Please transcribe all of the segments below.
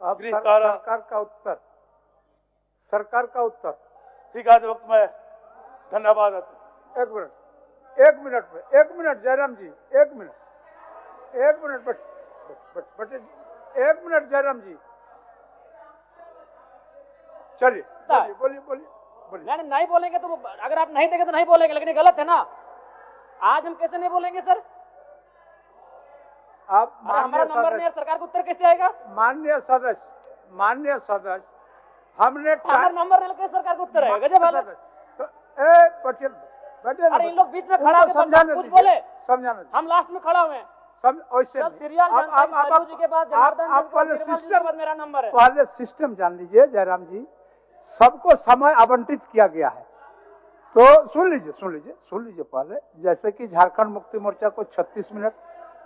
अब सरकार का उत्तर ठीक है, वक्त में धन्यवाद। एक मिनट जयराम जी, एक मिनट जयराम जी, चलिए बोलिए। नहीं बोलेंगे तो अगर आप नहीं देंगे तो नहीं बोलेंगे, लेकिन ये गलत है ना। आज हम कैसे नहीं बोलेंगे सर? आप हमारा नंबर नहीं है, सरकार को उत्तर कैसे आएगा? माननीय सदस्य हमने नंबर नहीं लेके सरकार को उत्तर आएगा? गजब वाला। अरे इन लोग बीच में खड़ा होकर समझाने कुछ बोले, समझाने हम लास्ट में खड़ा हुए हैं। मेरा नंबर है। पहले सिस्टम जान लीजिए जयराम जी, सबको समय आवंटित किया गया है, तो सुन लीजिए पहले। जैसे कि झारखंड मुक्ति मोर्चा को 36 मिनट,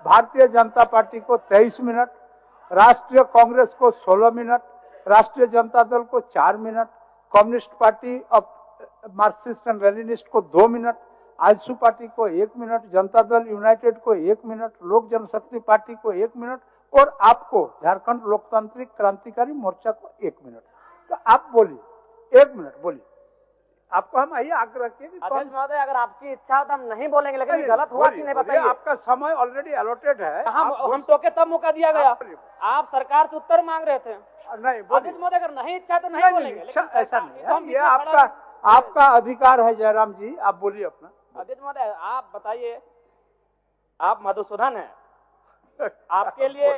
भारतीय जनता पार्टी को 23 मिनट, राष्ट्रीय कांग्रेस को 16 मिनट, राष्ट्रीय जनता दल को 4 minute, communist party of Marxist and Leninist को 2 मिनट, आजसू पार्टी को 1 मिनट, जनता दल यूनाइटेड को 1 मिनट, लोक जनशक्ति पार्टी को 1 मिनट और आपको झारखंड लोकतांत्रिक क्रांतिकारी मोर्चा को 1 मिनट। तो आप बोलिए, 1 मिनट बोलिए। आपको हम यही आग्रह किए कि अध्यक्ष महोदय अगर आपकी इच्छा हो तो हम नहीं बोलेंगे, लेकिन गलत हुआ कि नहीं बताइए। आपका समय ऑलरेडी अलॉटेड है। हम टोके तब मौका दिया गया, आप सरकार से उत्तर मांग रहे थे। नहीं अध्यक्ष महोदय अगर नहीं इच्छा तो नहीं बोलेंगे। ऐसा नहीं है, ये आपका अधिकार है जयराम जी, आप बोलिए अपना। अध्यक्ष महोदय आप बताइए, आप मधुसूदन है, आपके लिए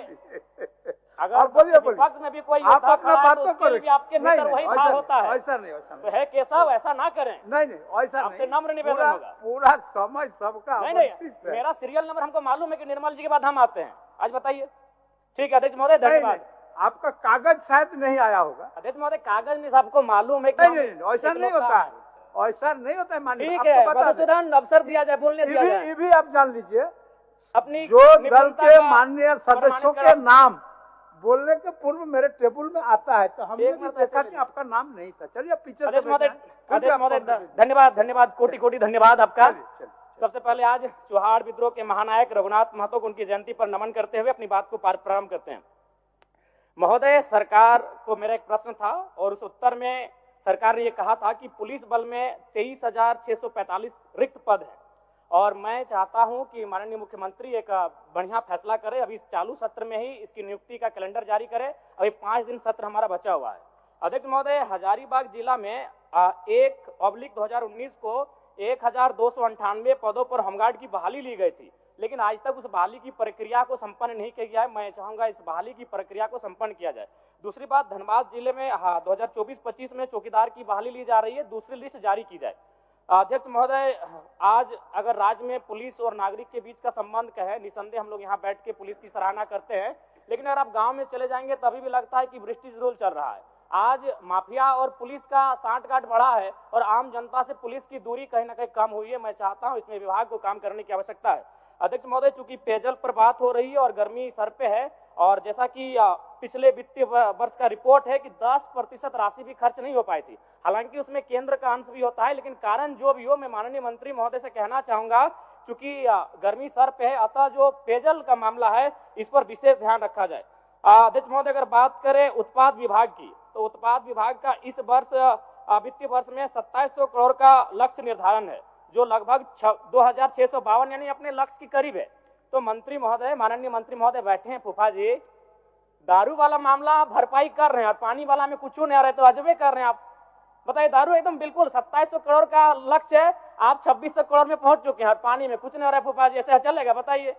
अगर विपक्ष में भी कोई आप अपना बात तो करें, आपके भीतर वही भाव होता है। ऐसा नहीं तो है केशव, ऐसा ना करें। नहीं ऐसा नहीं, आपसे नम्र निवेदन होगा। पूरा समय सबका नहीं, मेरा सीरियल नंबर हमको मालूम है कि निर्मल जी के बाद हम आते हैं। आज बताइए। ठीक है अध्यक्ष महोदय, धन्यवाद। आपका कागज शायद नहीं आया होगा। अध्यक्ष महोदय कागज नहीं, सबको मालूम है कि नहीं ऐसा नहीं होता है, ऐसा नहीं होता है। माननीय ठीक है, मधुसूदन अवसर दिया जाए, बोलने दिया जाए। ये भी आप जान लीजिए, अपनी जो दल के माननीय सदस्यों के नाम बोलने के पूर्व मेरे टेबल में आता है, तो हमने भी देखा कि आपका नाम नहीं था। चलिए पीछे से धन्यवाद, कोटि धन्यवाद आपका। सबसे पहले आज चौहाड़ विद्रोह के महानायक रघुनाथ महतो को उनकी जयंती पर नमन करते हुए अपनी बात को प्रारंभ करते हैं। महोदय, सरकार को मेरा एक प्रश्न था और उस उत्तर में सरकार ने ये कहा था कि पुलिस बल में 23,645 रिक्त पद है और मैं चाहता हूं कि माननीय मुख्यमंत्री एक बढ़िया फैसला करे, अभी इस चालू सत्र में ही इसकी नियुक्ति का कैलेंडर जारी करे। अभी 5 दिन सत्र हमारा बचा हुआ है। अध्यक्ष महोदय, हजारीबाग जिला में 1/2019 को 1298 पदों पर होमगार्ड की बहाली ली गई थी, लेकिन आज तक उस बहाली की प्रक्रिया को संपन्न नहीं किया गया है। मैं चाहूंगा इस बहाली की प्रक्रिया को संपन्न किया जाए। दूसरी बात, धनबाद जिले में 2024-25 में चौकीदार की बहाली ली जा रही है, दूसरी लिस्ट जारी की जाए। अध्यक्ष महोदय, आज अगर राज्य में पुलिस और नागरिक के बीच का संबंध कहे, निसंदेह हम लोग यहाँ बैठ के पुलिस की सराहना करते हैं, लेकिन अगर आप गांव में चले जाएंगे तभी भी लगता है कि ब्रिटिश रूल चल रहा है। आज माफिया और पुलिस का सांठगांठ बढ़ा है और आम जनता से पुलिस की दूरी कहीं ना कहीं कम हुई है। मैं चाहता हूं इसमें विभाग को काम करने की आवश्यकता है। अध्यक्ष महोदय, चूंकि पेयजल पर बात हो रही है और गर्मी सर पे है, और जैसा कि पिछले वित्तीय वर्ष का रिपोर्ट है कि 10% राशि भी खर्च नहीं हो पाई थी, हालांकि उसमें केंद्र का अंश भी होता है, लेकिन कारण जो भी हो, मैं माननीय मंत्री महोदय से कहना चाहूंगा, चूंकि गर्मी सर पे है, अतः जो पेयजल का मामला है इस पर विशेष ध्यान रखा जाए। अध्यक्ष महोदय, अगर बात करें उत्पाद विभाग की, तो उत्पाद विभाग का इस वर्ष वित्तीय वर्ष में 2700 करोड़ का लक्ष्य निर्धारण है, जो लगभग 2652 यानी अपने लक्ष्य की करीब है। तो मंत्री महोदय, माननीय मंत्री महोदय बैठे हैं, फूफा जी, दारू वाला मामला भरपाई कर रहे हैं और पानी वाला में कुछ नहीं आ रहे, तो अजबे कर रहे हैं आप। बताइए, दारू एकदम बिल्कुल 2700 करोड़ का लक्ष्य है, आप 2600 करोड़ में पहुंच चुके हैं और पानी में कुछ नहीं हो रहा है। फूफा जी, ऐसा चलेगा? बताइए।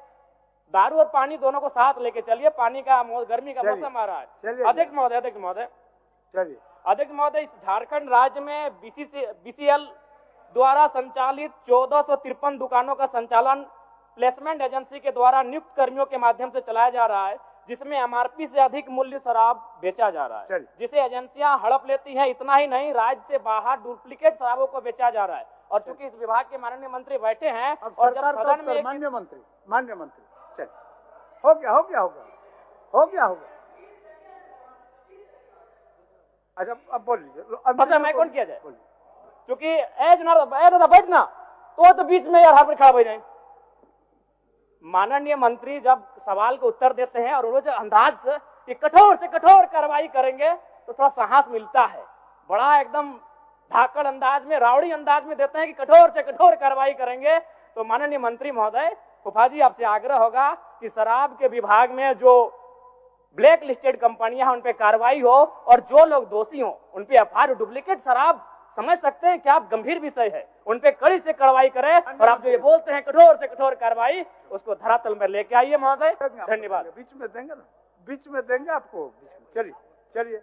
दारू और पानी दोनों को साथ लेके चलिए, पानी का गर्मी का मौसम आ रहा है। अध्यक्ष महोदय, इस झारखंड राज्य में BCL द्वारा संचालित 1453 दुकानों का संचालन प्लेसमेंट एजेंसी के द्वारा नियुक्त कर्मियों के माध्यम से चलाया जा रहा है, जिसमें MRP से अधिक मूल्य शराब बेचा जा रहा है, जिसे एजेंसियां हड़प लेती हैं। इतना ही नहीं, राज्य से बाहर डुप्लीकेट शराबों को बेचा जा रहा है। और चूंकि इस विभाग के माननीय मंत्री बैठे हैं और जब सदन में माननीय मंत्री चल हो गया। अच्छा, अब बोल लीजिए। अच्छा, मैं कौन किया जाए? क्योंकि बैठना तो बीच में यार खड़ा हो जाए। माननीय मंत्री जब सवाल को उत्तर देते हैं और वो जो अंदाज कि कठोर से कठोर कार्रवाई करेंगे तो थोड़ा साहस मिलता है। बड़ा एकदम धाकड़ अंदाज में, रावड़ी अंदाज में देते हैं कि कठोर से कठोर कार्रवाई करेंगे। तो माननीय मंत्री महोदय, फूफा जी आपसे आग्रह होगा कि शराब के विभाग में जो ब्लैक लिस्टेड कंपनियां हैं उन पे कार्रवाई हो, और जो लोग दोषी हो उन पे एफआईआर। डुप्लीकेट शराब समझ सकते हैं कि आप गंभीर विषय है, उन पे कड़ी से कार्रवाई करें, और आप जो ये बोलते हैं कठोर से कठोर कार्रवाई, उसको धरातल में लेके आइए महोदय। धन्यवाद। बीच में देंगे ना, बीच में देंगे आपको, चलिए चलिए।